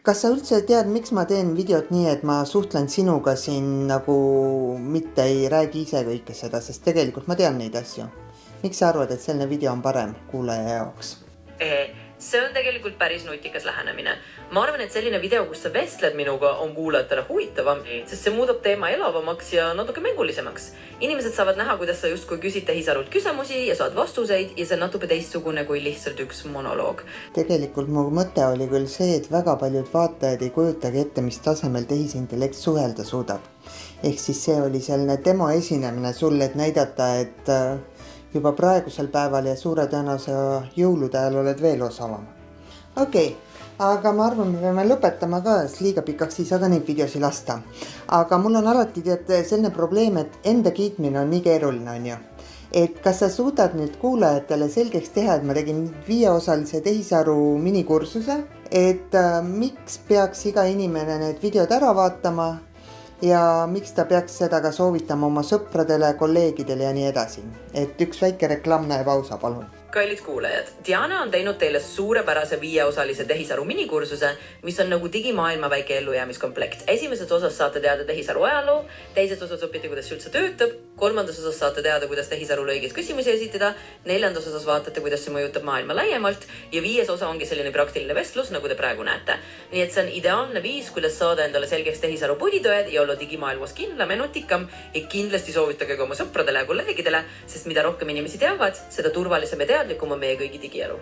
Kas sa üldse tead, miks ma teen videot nii, et ma suhtlen sinuga siin nagu mitte ei räägi ise kõike seda, sest tegelikult ma tean neid asju. Miks sa arvad, et selline video on parem kuulaja jaoks? See on tegelikult päris nutikas lähenemine. Ma arvan, et selline video, kus sa vestled minuga, on kuulajatele huvitavam, sest see muudab teema elavamaks ja natuke mängulisemaks. Inimesed saavad näha, kuidas sa justkui küsid tehisarult küsimusi ja saad vastuseid ja see on natuke teistsugune kui lihtsalt üks monoloog. Tegelikult mu mõte oli küll see, et väga paljud vaatajad ei kujutagi ette, mis tasemel tehisintellekt suhelda suudab. Ehk siis see oli selline demo esinemine sulle, et näidata, et juba praegusel päeval ja suure tõenäose jõulude ajal oled veel osavam. Okei, aga ma arvan, me peame lõpetama ka, sest liiga pikaks ei saa ka neid videosi lasta. Aga mul on alati selline probleem, et enda kiitmine on nii keeruline, on ju. Et kas sa suudad nüüd kuulajatele selgeks teha, et ma tegin 5-osalise tehisaru minikursuse, et miks peaks iga inimene need videod ära vaatama ja miks ta peaks seda ka soovitama oma sõpradele, kolleegidele ja nii edasi. Et üks väike reklaam näeb ausa, palun. Kallid kuulajad, Diana on teinud teile suurepärase 5-osalise tehisaru minikursuse, mis on nagu digimaailma väike ellujäämiskomplekt. Esimeses osas saate teada tehisaru ajaloo, teises osas õpite, kuidas see üldse töötab, kolmandas osas saate teada, kuidas tehisarule õiges küsimusi esitada, 4. osas vaatate, kuidas see mõjutab maailma laiemalt ja 5. osa ongi selline praktiline vestlus, nagu te praegu näete. Nii et see on ideaalne viis, kuidas saada endale selgeks tehisaru põhitõed ja olla digimaailmas kindlam ja nutikam ja kindlasti soovitage ka oma sõpradele ja kolleegidele, sest mida rohkem inimesi teavad, seda turvalisem ja teadlikum on meie kõigi digielu.